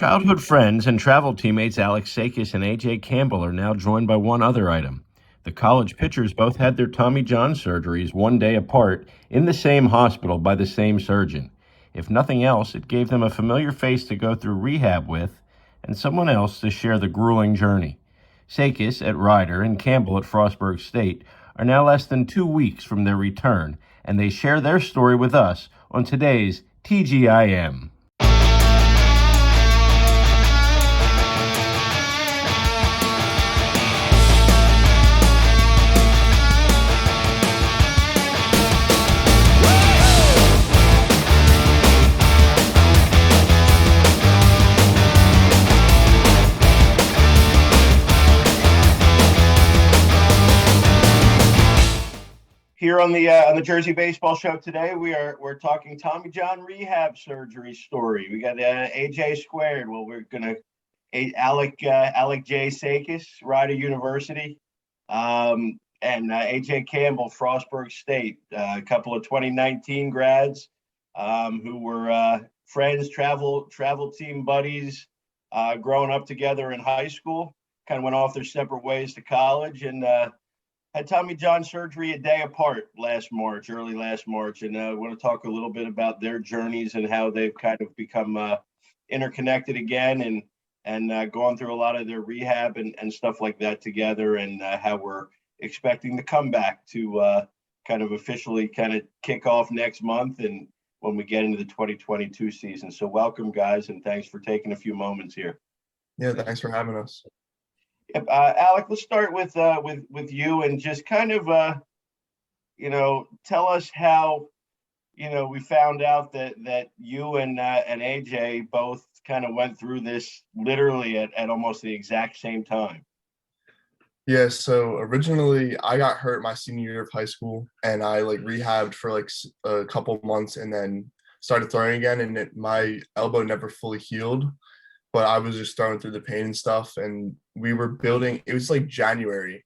Childhood friends and travel teammates Alec Sachais and AJ Campbell are now joined by one other item. The college pitchers both had their Tommy John surgeries one day apart in the same hospital by the same surgeon. If nothing else, it gave them a familiar face to go through rehab with and someone else to share the grueling journey. Sachais at Ryder and Campbell at Frostburg State are now less than 2 weeks from their return, and they share their story with us on today's TGIM. Here on the Jersey Baseball Show today, we're talking Tommy John rehab surgery story. We got AJ squared. Well, we're gonna Alec J. Sachais, Rider University, and AJ Campbell, Frostburg State. A couple of 2019 grads who were friends, travel team buddies, growing up together in high school. Kind of went off their separate ways to college and. Had Tommy John surgery a day apart early last March, and I want to talk a little bit about their journeys and how they've kind of become interconnected again and gone through a lot of their rehab and stuff like that together, and how we're expecting the comeback to kind of officially kind of kick off next month and when we get into the 2022 season. So welcome, guys, and thanks for taking a few moments here. Yeah, thanks for having us. Alec, let's start with you and just kind of tell us how we found out that you and AJ both kind of went through this literally at almost the exact same time. Yeah, so originally I got hurt my senior year of high school, and I rehabbed for a couple months and then started throwing again, and my elbow never fully healed. But I was just throwing through the pain and stuff, and we were building. It was January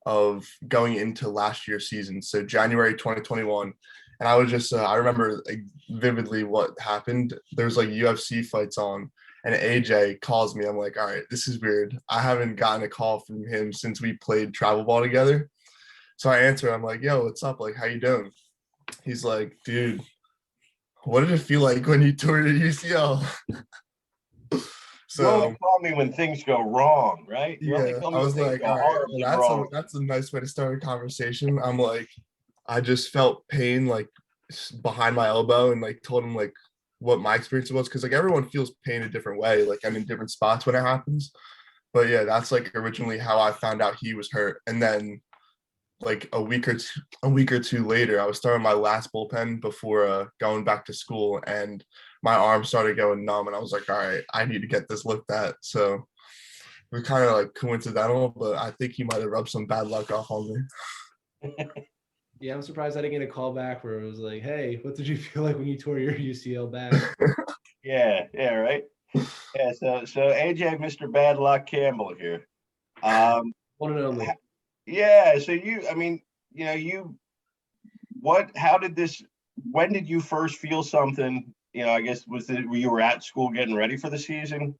of going into last year's season, so January 2021, and I was just I remember vividly what happened. There's UFC fights on, and AJ calls me. I'm like, all right, this is weird. I haven't gotten a call from him since we played travel ball together. So I answer. I'm like, yo, what's up? How you doing? He's like, dude, what did it feel like when you tore your UCL? So you only call me when things go wrong, right? Yeah, I was like, all right, that's a nice way to start a conversation. I'm like, I just felt pain behind my elbow, and told him what my experience was, because everyone feels pain a different way. I'm in different spots when it happens. But yeah, that's originally how I found out he was hurt. And then a week or two later, I was throwing my last bullpen before going back to school, and my arm started going numb, and I was like, all right, I need to get this looked at. So it was kind of coincidental, but I think he might have rubbed some bad luck off on me. Yeah, I'm surprised I didn't get a call back where it was like, hey, what did you feel like when you tore your UCL back? Yeah, right. Yeah, so AJ, Mr. Bad Luck Campbell here. One and only. Yeah, so when did you first feel something? I guess you were at school getting ready for the season?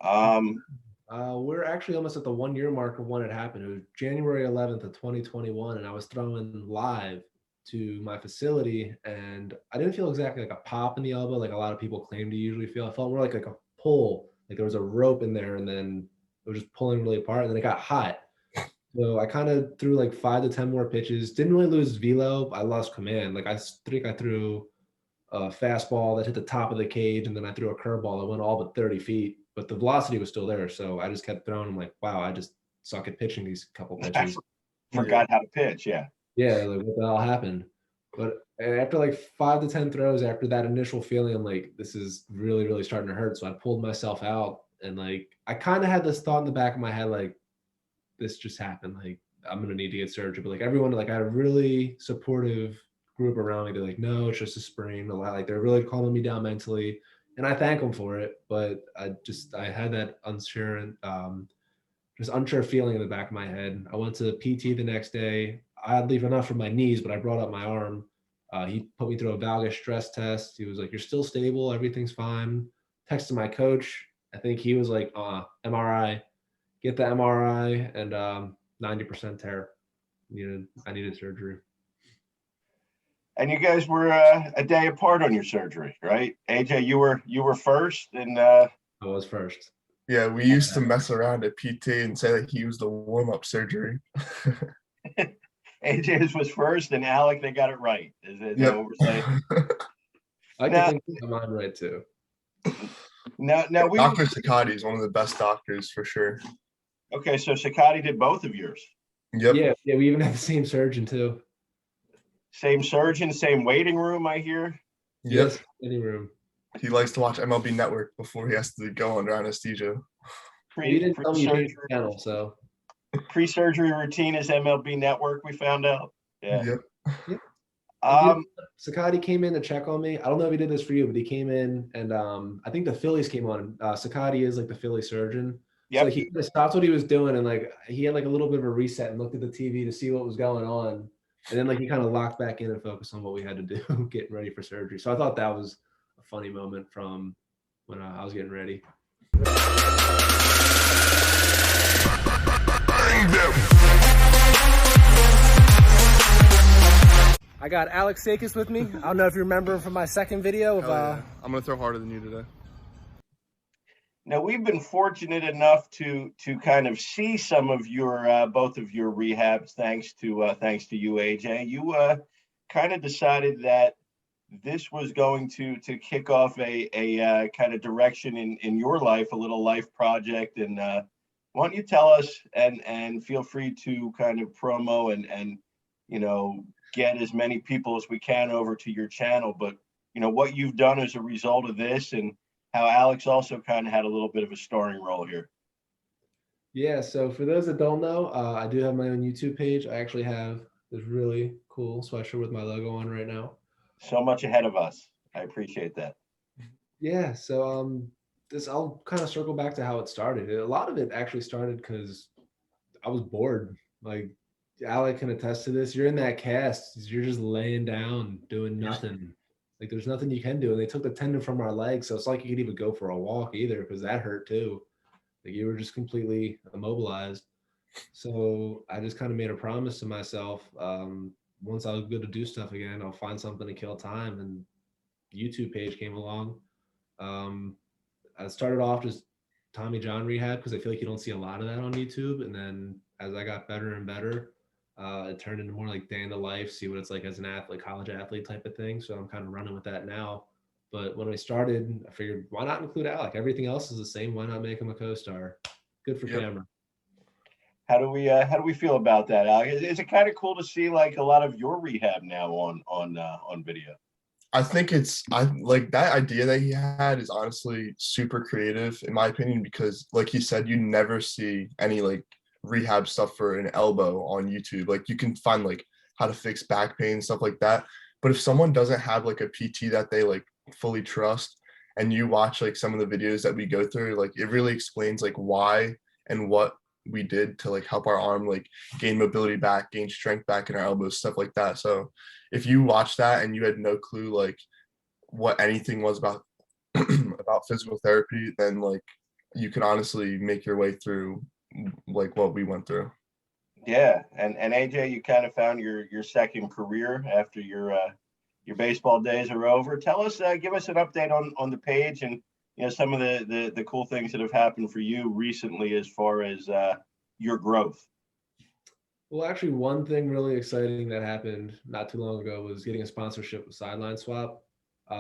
We're actually almost at the 1 year mark of when it happened. It was January 11th of 2021, and I was throwing live to my facility, and I didn't feel exactly like a pop in the elbow like a lot of people claim to usually feel. I felt more like a pull, like there was a rope in there, and then it was just pulling really apart, and then it got hot. So I kind of threw 5 to 10 more pitches. Didn't really lose velo. I lost command. I think I threw a fastball that hit the top of the cage, and then I threw a curveball that went all but 30 feet, but the velocity was still there. So I just kept throwing. I'm like, wow, I just suck at pitching these couple pitches. Forgot how to pitch. Yeah. Yeah. What the hell happened? But after 5 to 10 throws, after that initial feeling, I'm like, this is really, really starting to hurt. So I pulled myself out, and I kind of had this thought in the back of my head, this just happened. I'm going to need to get surgery. But everyone, I had a really supportive group around me. They're like, no, it's just a sprain. They're really calming me down mentally, and I thank them for it. But I had that unsure feeling in the back of my head. I went to PT the next day. Oddly enough, for my knees, but I brought up my arm. He put me through a valgus stress test. He was like, you're still stable. Everything's fine. Texted my coach. I think he was like, MRI, get the MRI, and 90% tear. I needed surgery. And you guys were a day apart on your surgery, right? AJ, you were first, and I was first. Yeah, we used to mess around at PT and say that he was the warm-up surgery. AJ's was first, and Alec, they got it right. Is that Yep. what we're saying? I like Now- to think my mind right too. Now we Dr. Sachais is one of the best doctors for sure. okay. So Sakati did both of yours. Yep. Yeah, we even have the same surgeon too. Same surgeon, same waiting room. I hear. Yep. Yes, any room. He likes to watch MLB Network before he has to go under anesthesia. You didn't tell me you changed Pre-surgery, the channel, so pre-surgery routine is MLB Network. We found out. Yeah. Yep. Sakati came in to check on me. I don't know if he did this for you, but he came in and I think the Phillies came on. Sakati is like the Philly surgeon. Yep. So he kind of stopped what he was doing and like he had like a little bit of a reset and looked at the TV to see what was going on. And then like he kind of locked back in and focused on what we had to do, getting ready for surgery. So I thought that was a funny moment from when I was getting ready. I got Alec Sachais with me. I don't know if you remember him from my second video of Yeah. I'm gonna throw harder than you today. Now we've been fortunate enough to kind of see some of your both of your rehabs thanks to you, AJ. You kind of decided that this was going to kick off a kind of direction in your life, a little life project. And why don't you tell us and feel free to kind of promo and get as many people as we can over to your channel, but what you've done as a result of this and how Alex also kind of had a little bit of a starring role here. Yeah, so for those that don't know, I do have my own YouTube page. I actually have this really cool sweatshirt with my logo on right now. So much ahead of us. I appreciate that. Yeah, so I'll kind of circle back to how it started. A lot of it actually started because I was bored. Like Alec can attest to this. You're in that cast, you're just laying down doing nothing. Like there's nothing you can do. And they took the tendon from our leg, so it's like you could even go for a walk either, because that hurt too. Like you were just completely immobilized. So I just kind of made a promise to myself. Once I was good to do stuff again, I'll find something to kill time. And YouTube page came along. I started off just Tommy John rehab because I feel like you don't see a lot of that on YouTube. And then as I got better and better, it turned into more like day in the life, see what it's like as an athlete, college athlete type of thing. So I'm kind of running with that now. But when I started, I figured, why not include Alec? Everything else is the same. Why not make him a co-star? Good for camera. How do we feel about that, Alec? Is it kind of cool to see like a lot of your rehab now on video? I think I like that idea that he had is honestly super creative in my opinion, because like he said, you never see any like rehab stuff for an elbow on YouTube. Like you can find like how to fix back pain and stuff like that. But if someone doesn't have like a PT that they like fully trust, and you watch like some of the videos that we go through, like it really explains like why and what we did to like help our arm like gain mobility back, gain strength back in our elbows, stuff like that. So if you watch that and you had no clue like what anything was about about physical therapy, then like you can honestly make your way through like what we went through. Yeah, and AJ, you kind of found your second career after your baseball days are over. Tell us, give us an update on the page and some of the cool things that have happened for you recently as far as your growth. Well, actually, one thing really exciting that happened not too long ago was getting a sponsorship with Sideline Swap.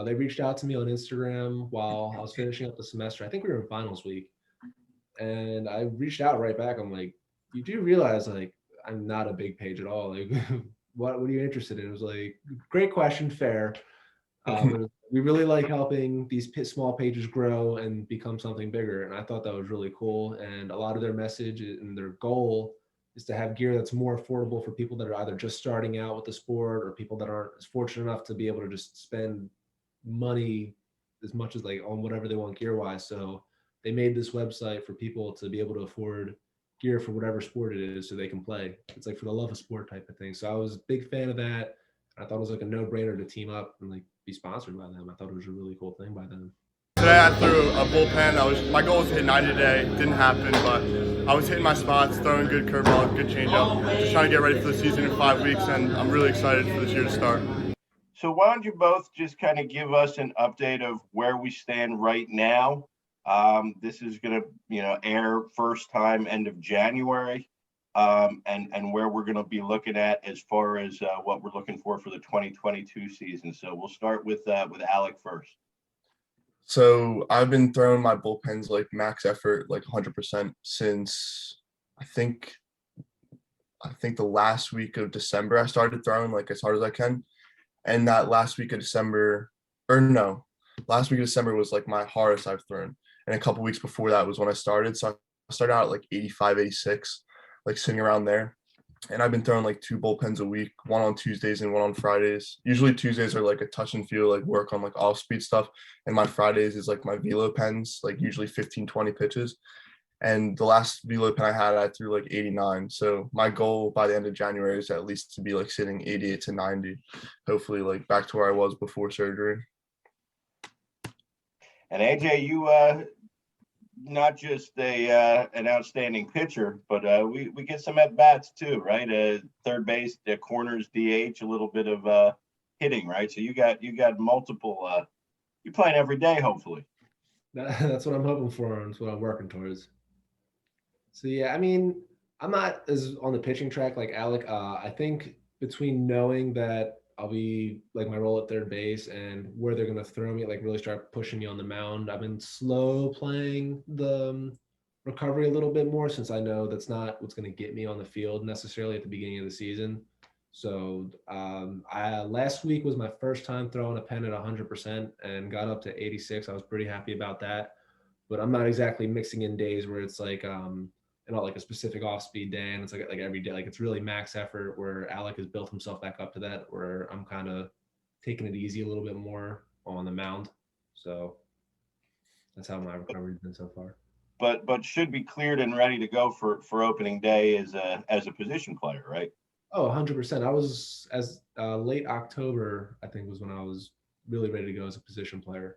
They reached out to me on Instagram while I was finishing up the semester. I think we were in finals week. And I reached out right back. I'm like, you do realize like I'm not a big page at all. Like, what are you interested in? It was like, great question, fair. We really like helping these small pages grow and become something bigger. And I thought that was really cool. And a lot of their message and their goal is to have gear that's more affordable for people that are either just starting out with the sport or people that aren't as fortunate enough to be able to just spend money as much as like on whatever they want gear wise. So they made this website for people to be able to afford gear for whatever sport it is so they can play. It's like for the love of sport type of thing. So I was a big fan of that. I thought it was like a no-brainer to team up and like be sponsored by them. I thought it was a really cool thing by them. Today I threw a bullpen. My goal was to hit 90 today. Didn't happen, but I was hitting my spots, throwing good curveball, good changeup. Just trying to get ready for the season in 5 weeks, and I'm really excited for this year to start. So why don't you both just kind of give us an update of where we stand right now? This is going to, air first time end of January, and where we're going to be looking at as far as what we're looking for the 2022 season. So we'll start with Alec first. So I've been throwing my bullpens like max effort, like 100% since I think the last week of December. I started throwing like as hard as I can. And that last week of December was like my hardest I've thrown. And a couple weeks before that was when I started. So I started out at like 85, 86, like sitting around there. And I've been throwing like 2 bullpens a week, one on Tuesdays and one on Fridays. Usually Tuesdays are like a touch and feel, like work on like off speed stuff. And my Fridays is like my velo pens, like usually 15, 20 pitches. And the last velo pen I threw like 89. So my goal by the end of January is at least to be like sitting 88 to 90, hopefully like back to where I was before surgery. And AJ, you not just an outstanding pitcher, but we get some at bats too, right? Third base, the corners, DH, a little bit of hitting, right? So you got multiple. You're playing every day, hopefully. That's what I'm hoping for, and that's what I'm working towards. So yeah, I mean, I'm not as on the pitching track like Alec. I think between knowing that I'll be like my role at third base and where they're gonna throw me, like really start pushing me on the mound. I've been slow playing the recovery a little bit more since I know that's not what's gonna get me on the field necessarily at the beginning of the season. So last week was my first time throwing a pen at 100% and got up to 86. I was pretty happy about that, but I'm not exactly mixing in days where it's like like a specific off-speed day and it's like every day, like it's really max effort, where Alec has built himself back up to that, where I'm kind of taking it easy a little bit more on the mound. So that's how my recovery's been so far. But should be cleared and ready to go for opening day as a position player, right? Oh, 100%. I was as late October, I think, was when I was really ready to go as a position player.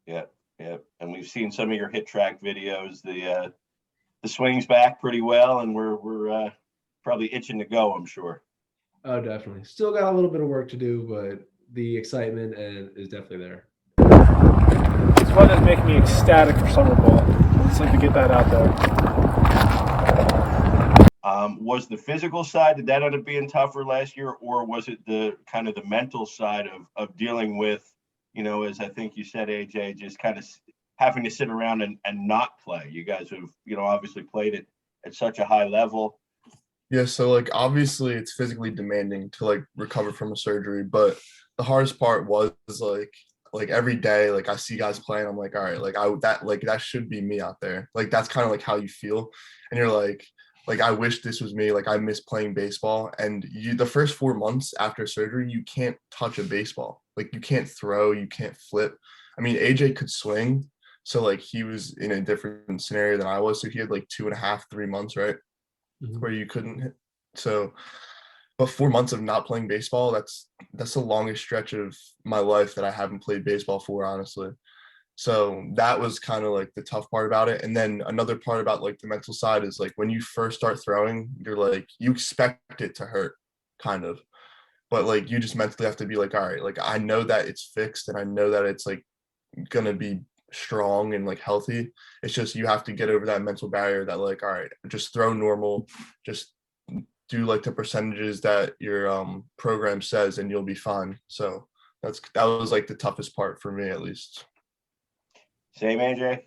Yeah. And we've seen some of your hit track videos. The swing's back pretty well, and we're probably itching to go, I'm sure. Oh, definitely. Still got a little bit of work to do, but the excitement is definitely there. It's fun to make me ecstatic for summer ball. It's like to get that out there. Was the physical side, did that end up being tougher last year, or was it the kind of the mental side of dealing with, as I think you said, AJ, just kind of having to sit around and not play? You guys have, obviously played it at such a high level. Yeah, so like obviously it's physically demanding to like recover from a surgery, but the hardest part was like every day, like I see guys playing, I'm like, all right, that should be me out there. Like that's kind of like how you feel, and you're like I wish this was me. Like I miss playing baseball, and the first 4 months after surgery, you can't touch a baseball. Like you can't throw, you can't flip. I mean, AJ could swing, so like he was in a different scenario than I was. So he had like 2.5, 3 months, right, where you couldn't hit. So, but 4 months of not playing baseball, that's the longest stretch of my life that I haven't played baseball for, honestly. So that was kind of like the tough part about it. And then another part about like the mental side is like when you first start throwing, you're like, you expect it to hurt kind of, but like you just mentally have to be like, all right, like I know that it's fixed and I know that it's like gonna be strong and like healthy. It's just you have to get over that mental barrier that like, all right, just throw normal, just do like the percentages that your program says and you'll be fine. So that was like the toughest part for me, at least. Same, AJ?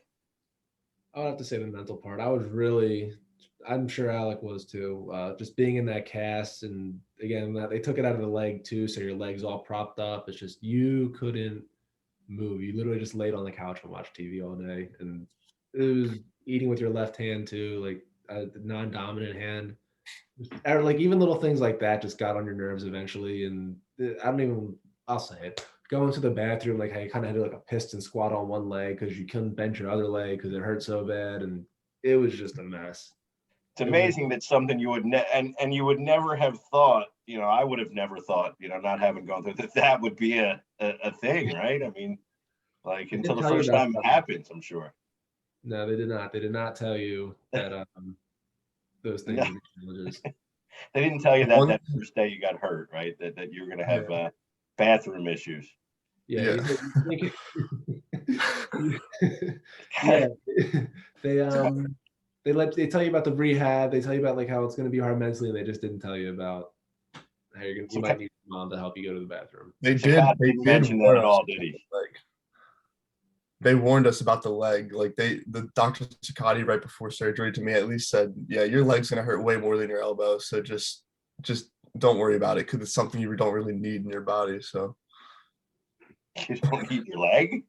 I would have to say the mental part. I'm sure Alec was too, just being in that cast. And again, they took it out of the leg too. So your leg's all propped up. It's just, you couldn't move. You literally just laid on the couch and watched TV all day. And it was eating with your left hand too, like a non-dominant hand. Like even little things like that just got on your nerves eventually. And I'll say it. Going to the bathroom, like how you kind of had to like a piston squat on one leg because you couldn't bend your other leg because it hurt so bad, and it was just a mess. It's amazing that something you would and you would never have thought, I would have never thought, not having gone through that would be a thing, right? I mean, Like They until didn't the tell you first about time it happens, I'm sure. No, they did not. They did not tell you that those things No, would be challenges. they didn't tell you The that one, that first day you got hurt, right? That you were gonna have yeah, bathroom issues. Yeah, yeah. yeah. They So, they tell you about the rehab. They tell you about like how it's going to be hard mentally, and they just didn't tell you about how you so, might need your mom to help you go to the bathroom. They Sakat did. They didn't did mention that warn at us all, did about he? the leg. They warned us about the leg. Like the Dr. Sachais right before surgery to me at least said, "Yeah, your leg's gonna hurt way more than your elbow. So just don't worry about it because it's something you don't really need in your body." So, You don't need your leg.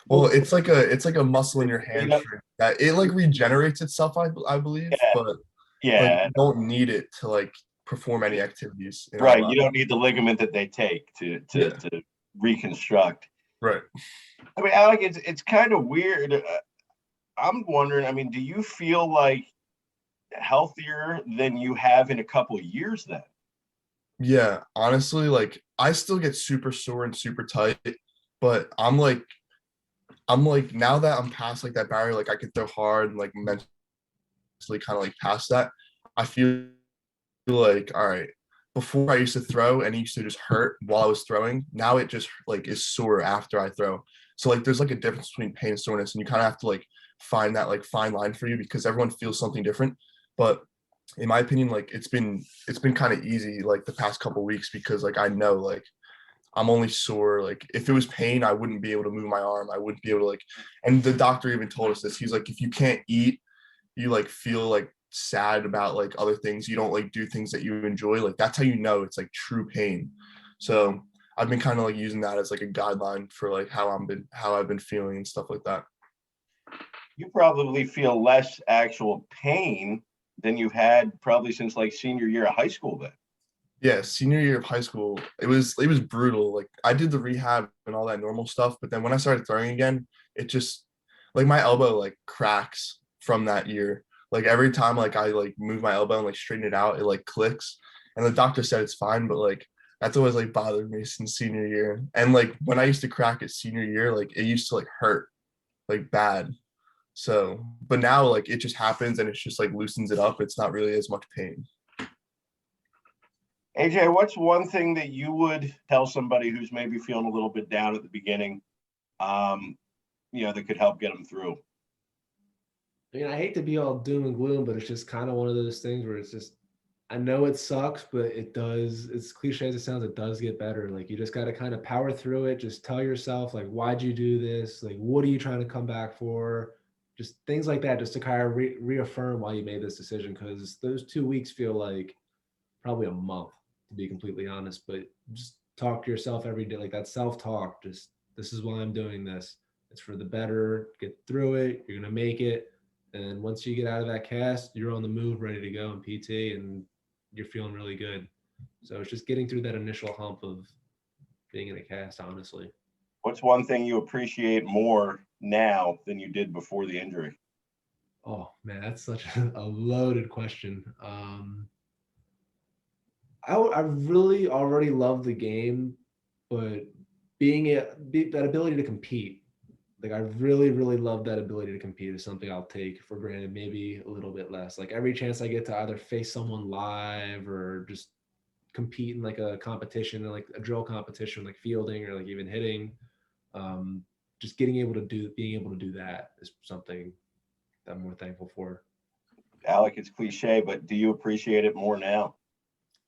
well, it's like a muscle in your You know, hamstring that it like regenerates itself. I believe, yeah, but like yeah, you don't need it to like perform any activities in our right. body. You don't need the ligament that they take to Yeah, reconstruct. right. I mean, Alec, it's kind of weird. I'm wondering. I mean, do you feel like healthier than you have in a couple of years? Then, Yeah, honestly, like I still get super sore and super tight, but I'm like now that I'm past like that barrier, like I can throw hard and like mentally kind of like past that. I feel like all right. Before I used to throw and it used to just hurt while I was throwing. Now it just like is sore after I throw. So like there's like a difference between pain and soreness, and you kind of have to like find that like fine line for you because everyone feels something different. But in my opinion, like it's been kind of easy like the past couple weeks because like I know like I'm only sore. Like if it was pain, I wouldn't be able to move my arm. I wouldn't be able to like, and the doctor even told us this. He's like, if you can't eat, you like feel like sad about like other things. You don't like do things that you enjoy. Like that's how you know it's like true pain. So I've been kind of like using that as like a guideline for like how I've been feeling and stuff like that. you probably feel less actual pain than you've had probably since like senior year of high school. Then, Yeah, senior year of high school, it was brutal. Like I did the rehab and all that normal stuff, but then when I started throwing again, it just like my elbow like cracks from that year. Like every time like I like move my elbow and like straighten it out, it like clicks. And the doctor said it's fine, but like that's always like bothered me since senior year. And like when I used to crack it senior year, like it used to like hurt like bad. So, but now like it just happens and it's just like loosens it up. It's not really as much pain. AJ, what's one thing that you would tell somebody who's maybe feeling a little bit down at the beginning, um, that could help get them through? I mean, I hate to be all doom and gloom, but it's just kind of one of those things where it's just, I know it sucks, but it does, as cliche as it sounds, it does get better. Like you just got to kind of power through it. Just tell yourself, like, why'd you do this? Like, what are you trying to come back for? Just things like that, just to kind of reaffirm why you made this decision. Cause those 2 weeks feel like probably a month, to be completely honest, but just talk to yourself every day. Like that self-talk, just, this is why I'm doing this. It's for the better, get through it. You're going to make it. And once you get out of that cast, you're on the move, ready to go in PT, and you're feeling really good. So it's just getting through that initial hump of being in a cast, honestly. What's one thing you appreciate more now than you did before the injury? Oh man, that's such a loaded question. I really already love the game, but that ability to compete, like I really, really love that ability to compete is something I'll take for granted, maybe a little bit less. Like every chance I get to either face someone live or just compete in like a competition, like a drill competition, like fielding or like even hitting, just being able to do that is something that I'm more thankful for. Alec, it's cliche, but do you appreciate it more now?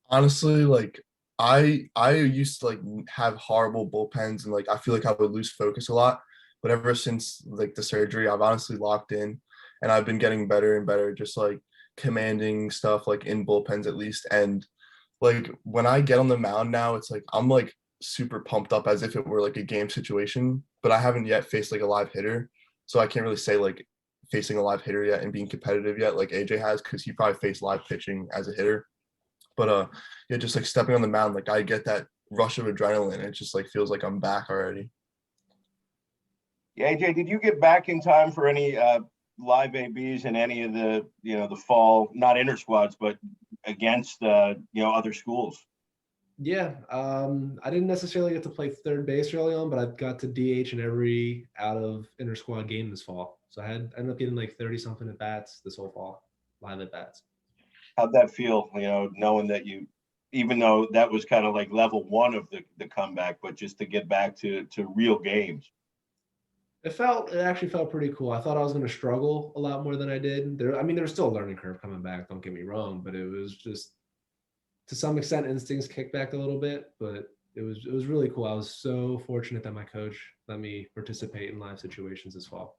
Honestly, like I used to like have horrible bullpens and like I feel like I would lose focus a lot. But ever since like the surgery, I've honestly locked in and I've been getting better and better, just like commanding stuff like in bullpens at least. And like when I get on the mound now, it's like I'm like super pumped up as if it were like a game situation, but I haven't yet faced like a live hitter. So I can't really say like facing a live hitter yet and being competitive yet like AJ has because he probably faced live pitching as a hitter. But yeah, just like stepping on the mound, like I get that rush of adrenaline. It just like feels like I'm back already. Yeah, AJ, did you get back in time for any live ABs in any of the fall, not inter squads, but against other schools? Yeah, I didn't necessarily get to play third base early on, but I got to DH in every out of inter squad game this fall. So I ended up getting like 30 something at bats this whole fall, live at bats. How'd that feel, knowing that even though that was kind of like level one of the comeback, but just to get back to real games? It actually felt pretty cool. I thought I was going to struggle a lot more than I did. There was still a learning curve coming back. Don't get me wrong, but it was just to some extent instincts kicked back a little bit. But it was really cool. I was so fortunate that my coach let me participate in live situations this fall.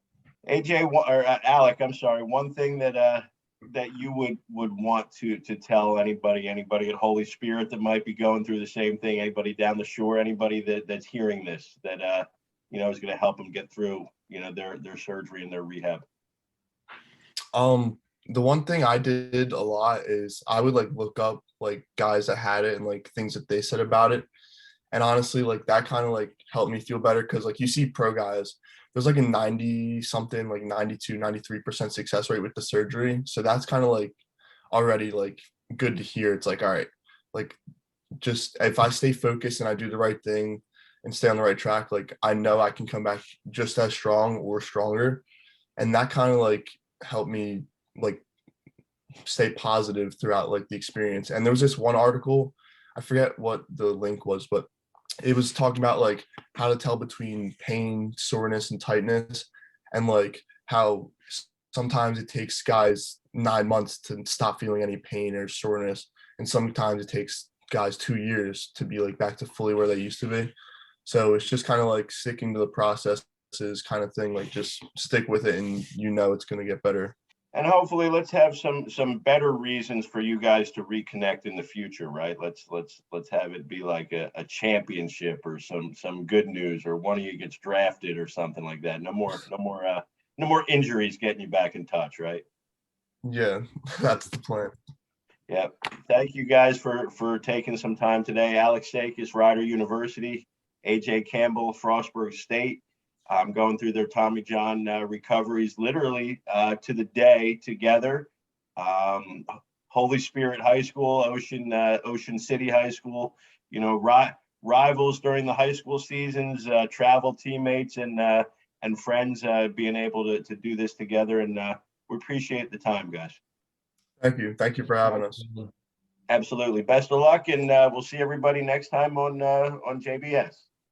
AJ or Alec, I'm sorry. One thing that you would want to tell anybody at Holy Spirit that might be going through the same thing, anybody down the shore, anybody that's hearing this, that is going to help them get through their surgery and their rehab. The one thing I did a lot is I would like look up like guys that had it and like things that they said about it. And honestly, like that kind of like helped me feel better because like you see pro guys, there's like a 90 something, like 92, 93% success rate with the surgery. So that's kind of like already like good to hear. It's like, all right, like just if I stay focused and I do the right thing and stay on the right track, like I know I can come back just as strong or stronger. And that kind of like helped me like stay positive throughout like the experience. And there was this one article, I forget what the link was, but it was talking about like how to tell between pain, soreness, and tightness, and like how sometimes it takes guys 9 months to stop feeling any pain or soreness, and sometimes it takes guys 2 years to be like back to fully where they used to be. So it's just kind of like sticking to the processes kind of thing, like just stick with it and it's going to get better. And hopefully let's have some better reasons for you guys to reconnect in the future, right? Let's have it be like a championship or some good news, or one of you gets drafted or something like that. No more injuries getting you back in touch, right? Yeah, that's the plan. Yeah. Thank you guys for taking some time today. Alec Sachais, Rider University, AJ Campbell, Frostburg State. I'm going through their Tommy John recoveries literally to the day together. Holy Spirit High School, Ocean City High School, rivals during the high school seasons, travel teammates and friends being able to do this together. And we appreciate the time, guys. Thank you. Thank you for having us. Absolutely. Best of luck. And we'll see everybody next time on JBS.